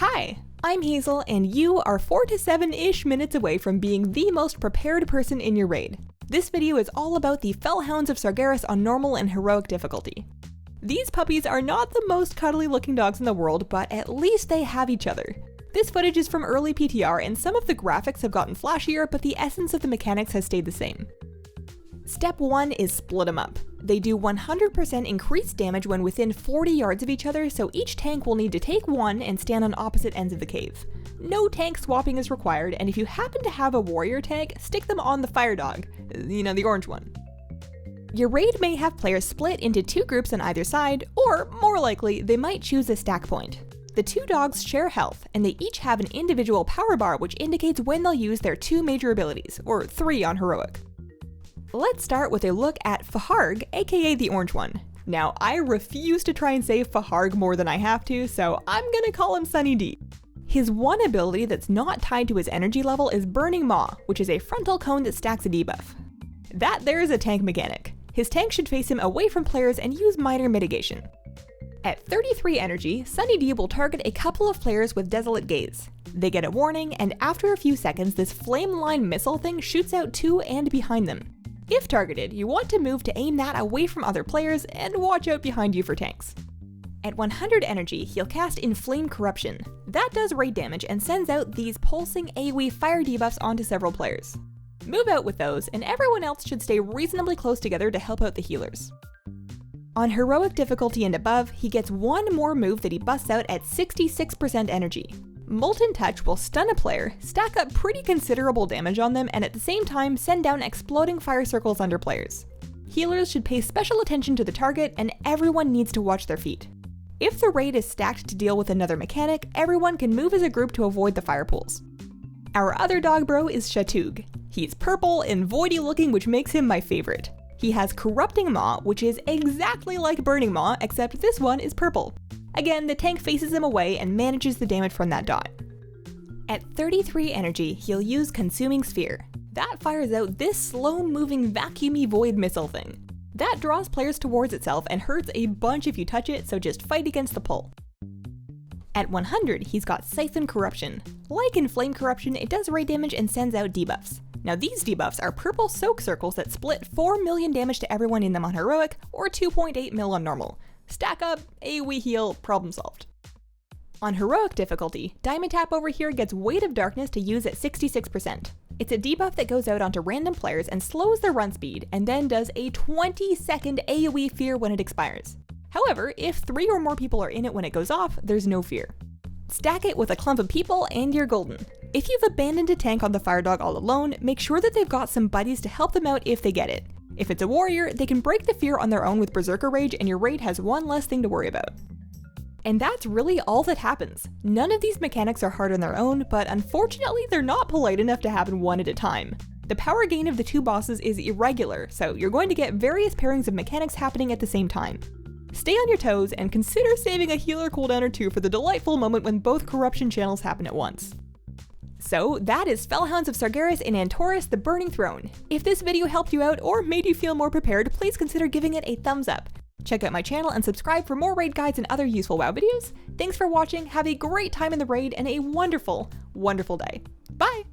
Hi, I'm Hazel, and you are 4 to 7-ish minutes away from being the most prepared person in your raid. This video is all about the Felhounds of Sargeras on normal and heroic difficulty. These puppies are not the most cuddly looking dogs in the world, but at least they have each other. This footage is from early PTR, and some of the graphics have gotten flashier, but the essence of the mechanics has stayed the same. Step 1 is split them up. They do 100% increased damage when within 40 yards of each other, so each tank will need to take one and stand on opposite ends of the cave. No tank swapping is required, and if you happen to have a warrior tank, stick them on the fire dog. The orange one. Your raid may have players split into 2 groups on either side, or more likely, they might choose a stack point. The 2 dogs share health, and they each have an individual power bar which indicates when they'll use their 2 major abilities, or 3 on heroic. Let's start with a look at Faharg, aka the orange one. Now, I refuse to try and say Faharg more than I have to, so I'm gonna call him Sunny D. His one ability that's not tied to his energy level is Burning Maw, which is a frontal cone that stacks a debuff. That there is a tank mechanic. His tank should face him away from players and use minor mitigation. At 33 energy, Sunny D will target a couple of players with Desolate Gaze. They get a warning, and after a few seconds, this flame line missile thing shoots out to and behind them. If targeted, you want to move to aim that away from other players and watch out behind you for tanks. At 100 energy, he'll cast Inflame Corruption. That does raid damage and sends out these pulsing AoE fire debuffs onto several players. Move out with those, and everyone else should stay reasonably close together to help out the healers. On heroic difficulty and above, he gets one more move that he busts out at 66% energy. Molten Touch will stun a player, stack up pretty considerable damage on them, and at the same time send down exploding fire circles under players. Healers should pay special attention to the target, and everyone needs to watch their feet. If the raid is stacked to deal with another mechanic, everyone can move as a group to avoid the fire pools. Our other dog bro is Shatug. He's purple and voidy looking, which makes him my favorite. He has Corrupting Maw, which is exactly like Burning Maw, except this one is purple. Again, the tank faces him away and manages the damage from that dot. At 33 energy, he'll use Consuming Sphere. That fires out this slow-moving vacuumy void missile thing. That draws players towards itself and hurts a bunch if you touch it, so just fight against the pull. At 100, he's got Siphon Corruption. Like Inflame Corruption, it does raid damage and sends out debuffs. Now these debuffs are purple soak circles that split 4 million damage to everyone in them on heroic, or 2.8 mil on normal. Stack up, AoE heal, problem solved. On heroic difficulty, Diamond Tap over here gets Weight of Darkness to use at 66%. It's a debuff that goes out onto random players and slows their run speed, and then does a 20-second AoE fear when it expires. However, if 3 or more people are in it when it goes off, there's no fear. Stack it with a clump of people and you're golden. If you've abandoned a tank on the fire dog all alone, make sure that they've got some buddies to help them out if they get it. If it's a warrior, they can break the fear on their own with Berserker Rage, and your raid has one less thing to worry about. And that's really all that happens. None of these mechanics are hard on their own, but unfortunately they're not polite enough to happen one at a time. The power gain of the 2 bosses is irregular, so you're going to get various pairings of mechanics happening at the same time. Stay on your toes and consider saving a healer cooldown or 2 for the delightful moment when both corruption channels happen at once. So that is Felhounds of Sargeras in Antorus: The Burning Throne. If this video helped you out or made you feel more prepared, please consider giving it a thumbs up. Check out my channel and subscribe for more raid guides and other useful WoW videos. Thanks for watching, have a great time in the raid, and a wonderful, wonderful day. Bye!